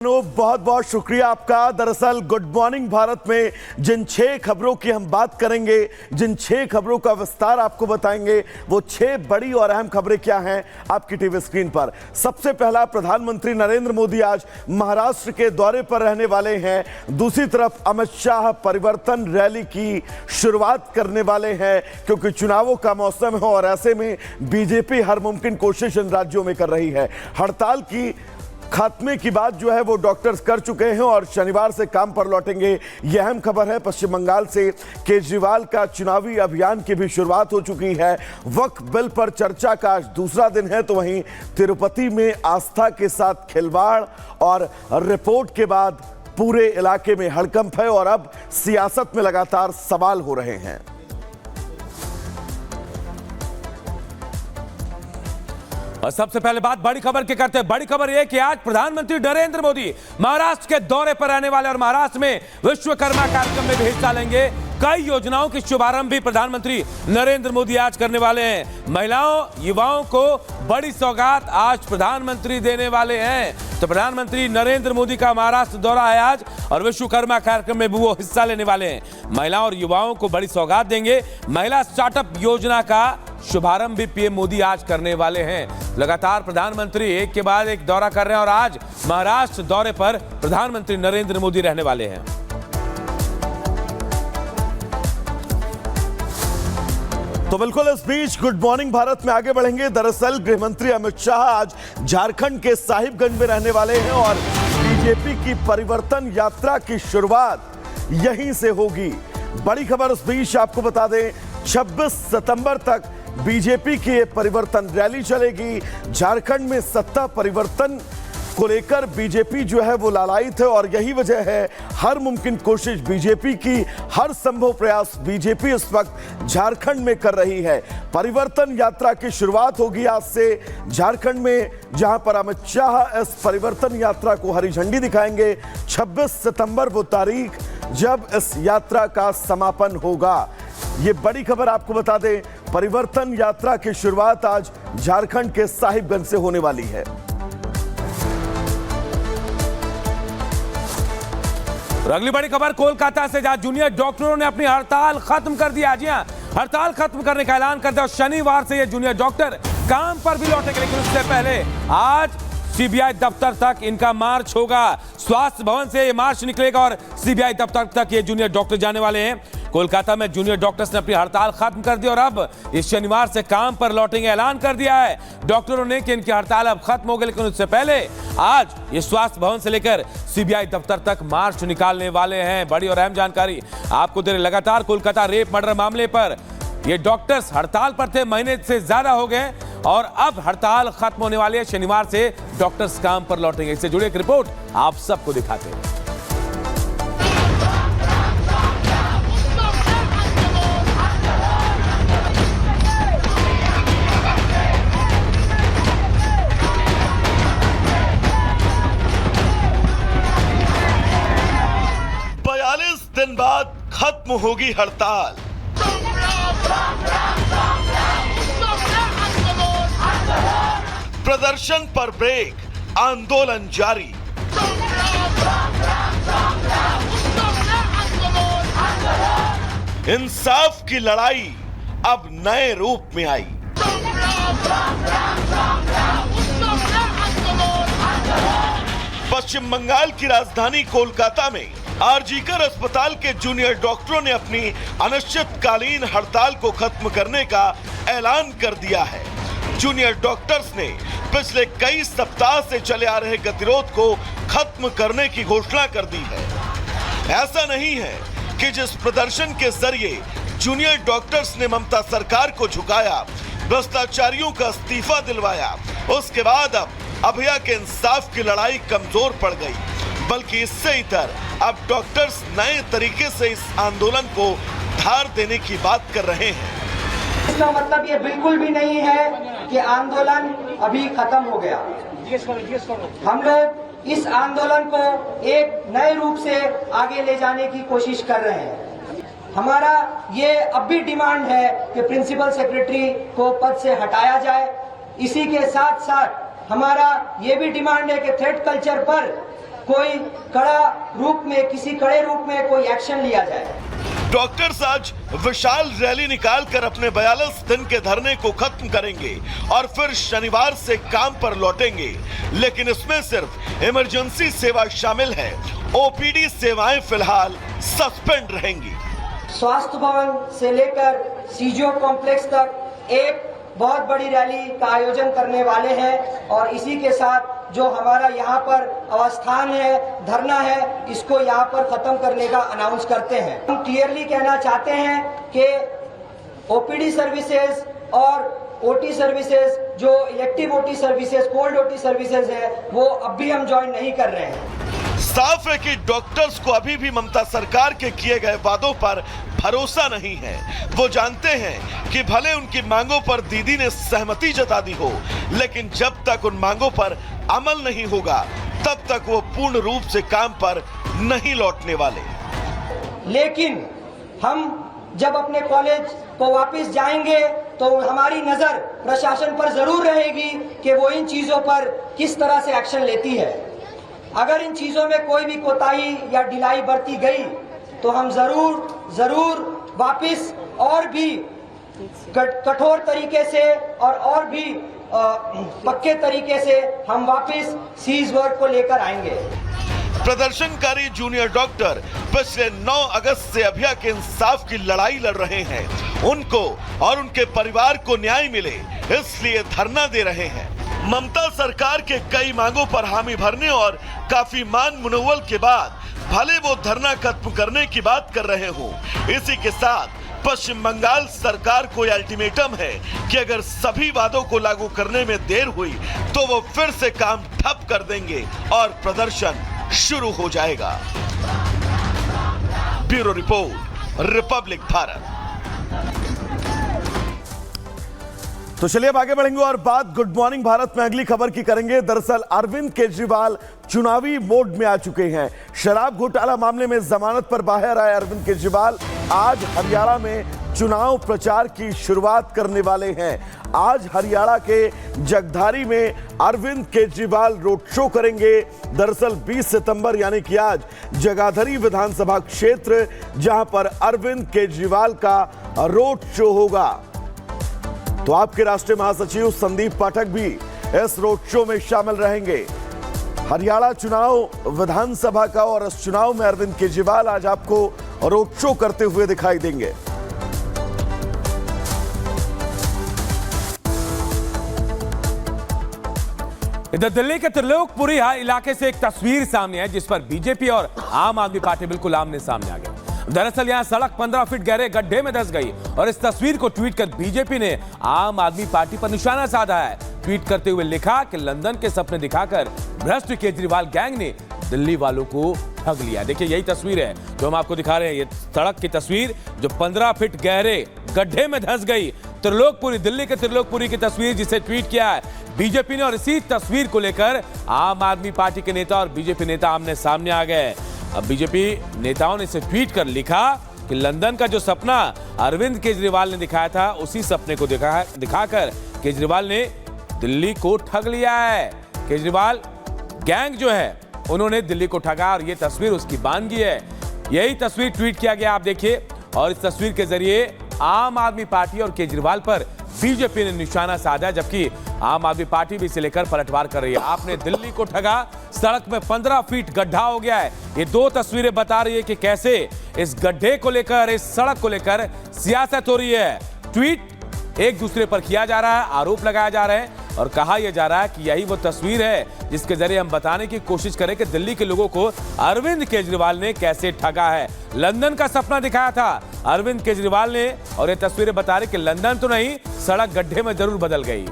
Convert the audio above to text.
बहुत बहुत शुक्रिया आपका। दरअसल गुड मॉर्निंग भारत में जिन 6 खबरों की हम बात करेंगे, जिन 6 खबरों का विस्तार आपको बताएंगे, वो 6 बड़ी और अहम खबरें क्या हैं आपकी टीवी स्क्रीन पर। सबसे पहला, प्रधानमंत्री नरेंद्र मोदी आज महाराष्ट्र के दौरे पर रहने वाले हैं। दूसरी तरफ अमित शाह परिवर्तन रैली की शुरुआत करने वाले हैं, क्योंकि चुनावों का मौसम है और ऐसे में बीजेपी हर मुमकिन कोशिश इन राज्यों में कर रही है। हड़ताल की खात्मे की बात जो है वो डॉक्टर्स कर चुके हैं और शनिवार से काम पर लौटेंगे, यह अहम खबर है। पश्चिम बंगाल से केजरीवाल का चुनावी अभियान की भी शुरुआत हो चुकी है। वक्फ बिल पर चर्चा का आज दूसरा दिन है, तो वहीं तिरुपति में आस्था के साथ खिलवाड़ और रिपोर्ट के बाद पूरे इलाके में हड़कंप है और अब सियासत में लगातार सवाल हो रहे हैं। और सबसे पहले बात बड़ी खबर की करते हैं। बड़ी खबर यह कि आज प्रधानमंत्री नरेंद्र मोदी महाराष्ट्र के दौरे पर रहने वाले और महाराष्ट्र में विश्वकर्मा कार्यक्रम में भी हिस्सा लेंगे। कई योजनाओं की शुभारंभ भी प्रधानमंत्री नरेंद्र मोदी आज करने वाले हैं। महिलाओं युवाओं को बड़ी सौगात आज प्रधानमंत्री देने वाले हैं। तो प्रधानमंत्री नरेंद्र मोदी का महाराष्ट्र दौरा है आज और विश्वकर्मा कार्यक्रम में भी वो हिस्सा लेने वाले हैं। महिलाओं और युवाओं को बड़ी सौगात देंगे। महिला स्टार्टअप योजना का शुभारंभ भी पीएम मोदी आज करने वाले हैं। लगातार प्रधानमंत्री एक के बाद एक दौरा कर रहे हैं और आज महाराष्ट्र दौरे पर प्रधानमंत्री नरेंद्र मोदी रहने वाले हैं। तो बिल्कुल इस बीच गुड मॉर्निंग भारत में आगे बढ़ेंगे। दरअसल गृह मंत्री अमित शाह आज झारखंड के साहिबगंज में रहने वाले हैं और बीजेपी की परिवर्तन यात्रा की शुरुआत यहीं से होगी। बड़ी खबर इस बीच आपको बता दें, 26 सितंबर तक बीजेपी की ये परिवर्तन रैली चलेगी। झारखंड में सत्ता परिवर्तन को लेकर बीजेपी जो है वो लालायित है और यही वजह है हर मुमकिन कोशिश बीजेपी की, हर संभव प्रयास बीजेपी इस वक्त झारखंड में कर रही है। परिवर्तन यात्रा की शुरुआत होगी आज से झारखंड में, जहां पर अमित शाह इस परिवर्तन यात्रा को हरी झंडी दिखाएंगे। 26 सितंबर वो तारीख जब इस यात्रा का समापन होगा। ये बड़ी खबर आपको बता दें, परिवर्तन यात्रा की शुरुआत आज झारखंड के साहिबगंज से होने वाली है। अगली बड़ी खबर कोलकाता से, जहां जूनियर डॉक्टरों ने अपनी हड़ताल खत्म कर दी। जी हां, हड़ताल खत्म करने का ऐलान कर दिया और शनिवार से ये जूनियर डॉक्टर काम पर भी लौटेंगे। लेकिन उससे पहले आज सीबीआई दफ्तर तक इनका मार्च होगा। स्वास्थ्य भवन से ये मार्च निकलेगा और सीबीआई दफ्तर तक ये जूनियर डॉक्टर जाने वाले हैं। कोलकाता में जूनियर डॉक्टर्स ने अपनी हड़ताल खत्म कर दी और अब इस शनिवार से काम पर लौटेंगे, ऐलान कर दिया है डॉक्टरों ने कि इनकी हड़ताल अब खत्म हो गई। लेकिन उससे पहले आज ये स्वास्थ्य भवन से लेकर सीबीआई दफ्तर तक मार्च निकालने वाले हैं। बड़ी और अहम जानकारी आपको दे रहे। लगातार कोलकाता रेप मर्डर मामले पर ये डॉक्टर्स हड़ताल पर थे, महीने से ज्यादा हो गए और अब हड़ताल खत्म होने वाली है। शनिवार से डॉक्टर्स काम पर लौटेंगे। इससे जुड़ी एक रिपोर्ट आप सबको दिखाते हैं। 42 दिन बाद खत्म होगी हड़ताल। प्रदर्शन पर ब्रेक, आंदोलन जारी। इंसाफ की लड़ाई अब नए रूप में आई। पश्चिम बंगाल की राजधानी कोलकाता में आरजीकर अस्पताल के जूनियर डॉक्टरों ने अपनी अनिश्चितकालीन हड़ताल को खत्म करने का ऐलान कर दिया है। जूनियर डॉक्टर्स ने पिछले कई सप्ताह से चले आ रहे गतिरोध को खत्म करने की घोषणा कर दी है। ऐसा नहीं है कि जिस प्रदर्शन के जरिए जूनियर डॉक्टर्स ने ममता सरकार को झुकाया, भ्रष्टाचारियों का इस्तीफा दिलवाया, उसके बाद अब अभया के इंसाफ की लड़ाई कमजोर पड़ गई, बल्कि इससे इतर अब डॉक्टर्स नए तरीके से इस आंदोलन को धार देने की बात कर रहे हैं। इसका मतलब ये बिल्कुल भी नहीं है कि आंदोलन अभी खत्म हो गया। हम लोग इस आंदोलन को एक नए रूप से आगे ले जाने की कोशिश कर रहे हैं। हमारा ये अब भी डिमांड है कि प्रिंसिपल सेक्रेटरी को पद से हटाया जाए। इसी के साथ साथ हमारा ये भी डिमांड है कि थ्रेट कल्चर पर कोई कड़ा रूप में, किसी कड़े रूप में कोई एक्शन लिया जाए। डॉक्टर्स आज विशाल रैली निकालकर अपने 42 दिन के धरने को खत्म करेंगे और फिर शनिवार से काम पर लौटेंगे, लेकिन इसमें सिर्फ इमरजेंसी सेवा शामिल है। ओपीडी सेवाएं फिलहाल सस्पेंड रहेंगी। स्वास्थ्य भवन से लेकर सीजीओ कॉम्प्लेक्स तक एक बहुत बड़ी रैली का आयोजन करने वाले हैं और इसी के साथ जो हमारा यहाँ पर अवस्थान है, धरना है, इसको यहाँ पर खत्म करने का अनाउंस करते हैं। हम क्लियरली कहना चाहते हैं कि ओपीडी सर्विसेज और ओटी सर्विसेज, जो elective OT services, cold OT services है, वो अब भी हम ज्वाइन नहीं कर रहे हैं। साफ है कि डॉक्टर्स को अभी भी ममता सरकार के किए गए वादों पर भरोसा नहीं है। वो जानते हैं कि भले उनकी मांगों पर दीदी ने सहमति जता दी हो, लेकिन जब तक उन मांगों पर अमल नहीं होगा तब तक वो पूर्ण रूप से काम पर नहीं लौटने वाले। लेकिन हम जब अपने कॉलेज को वापस जाएंगे तो हमारी नजर प्रशासन पर जरूर रहेगी कि वो इन चीजों पर किस तरह से एक्शन लेती है। अगर इन चीजों में कोई भी कोताही या ढिलाई बरती गई तो हम जरूर वापस और भी कठोर तरीके से और भी पक्के तरीके से हम वापस सीज वर्क को लेकर आएंगे। प्रदर्शनकारी जूनियर डॉक्टर पिछले 9 अगस्त से अभिया के इंसाफ की लड़ाई लड़ रहे हैं। उनको और उनके परिवार को न्याय मिले, इसलिए धरना दे रहे हैं। ममता सरकार के कई मांगों पर हामी भरने और काफी मान मुनव्वल के बाद भले वो धरना खत्म करने की बात कर रहे हो, इसी के साथ पश्चिम बंगाल सरकार को अल्टीमेटम है कि अगर सभी वादों को लागू करने में देर हुई तो वो फिर से काम ठप कर देंगे और प्रदर्शन शुरू हो जाएगा। Bureau report, Republic Bharat. तो चलिए अब आगे बढ़ेंगे और बात गुड मॉर्निंग भारत में अगली खबर की करेंगे। दरअसल अरविंद केजरीवाल चुनावी मोड में आ चुके हैं। शराब घोटाला मामले में जमानत पर बाहर आए अरविंद केजरीवाल आज हरियाणा में चुनाव प्रचार की शुरुआत करने वाले हैं। आज हरियाणा के जगधारी में अरविंद केजरीवाल रोड शो करेंगे। दरअसल 20 सितंबर यानी कि आज जगाधरी विधानसभा क्षेत्र जहां पर अरविंद केजरीवाल का रोड शो होगा। तो आपके राष्ट्रीय महासचिव संदीप पाठक भी इस रोड शो में शामिल रहेंगे। हरियाणा चुनाव विधानसभा का और इस चुनाव में अरविंद केजरीवाल आज आपको रोड शो करते हुए दिखाई देंगे। इधर दिल्ली के त्रिलोकपुरी इलाके से एक तस्वीर सामने है जिस पर बीजेपी और आम आदमी पार्टी बिल्कुल आमने सामने आ गए। दरअसल यहां सड़क 15 फीट गहरे गड्ढे में धंस गई और इस तस्वीर को ट्वीट कर बीजेपी ने आम आदमी पार्टी पर निशाना साधा है। ट्वीट करते हुए लिखा कि लंदन के सपने दिखाकर भ्रष्ट केजरीवाल गैंग ने दिल्ली वालों को ठग लिया। देखिए यही तस्वीर है जो हम आपको दिखा रहे हैं। ये सड़क की तस्वीर जो 15 फीट गहरे गड्ढे में धंस गई। त्रिलोकपुरी, दिल्ली के त्रिलोकपुरी की तस्वीर जिसे ट्वीट किया है बीजेपी ने और इसी तस्वीर को लेकर आम आदमी पार्टी के नेता और बीजेपी नेता आमने सामने आ गए। अब बीजेपी नेताओं ने इसे ट्वीट कर लिखा कि लंदन का जो सपना अरविंद केजरीवाल ने दिखाया था उसी सपने को दिखाकर केजरीवाल ने दिल्ली को ठग लिया है। केजरीवाल गैंग जो है उन्होंने दिल्ली को ठगा और ये तस्वीर उसकी बानगी है। यही तस्वीर ट्वीट किया गया, आप देखिए। और इस तस्वीर के जरिए आम आदमी पार्टी और केजरीवाल पर बीजेपी ने निशाना साधा, जबकि आम आदमी पार्टी भी इसे लेकर पलटवार कर रही है। आपने दिल्ली को ठगा, सड़क में 15 फीट गड्ढा हो गया है। ये दो तस्वीरें बता रही है कि कैसे इस गड्ढे को लेकर, इस सड़क को लेकर सियासत हो रही है। ट्वीट एक दूसरे पर किया जा रहा है, आरोप लगाया जा रहा है और कहा यह जा रहा है कि यही वो तस्वीर है जिसके जरिए हम बताने की कोशिश करें कि दिल्ली के लोगों को अरविंद केजरीवाल ने कैसे ठगा है। लंदन का सपना दिखाया था अरविंद केजरीवाल ने और ये तस्वीरें बता रही कि लंदन तो नहीं, सड़क गड्ढे में जरूर बदल गई।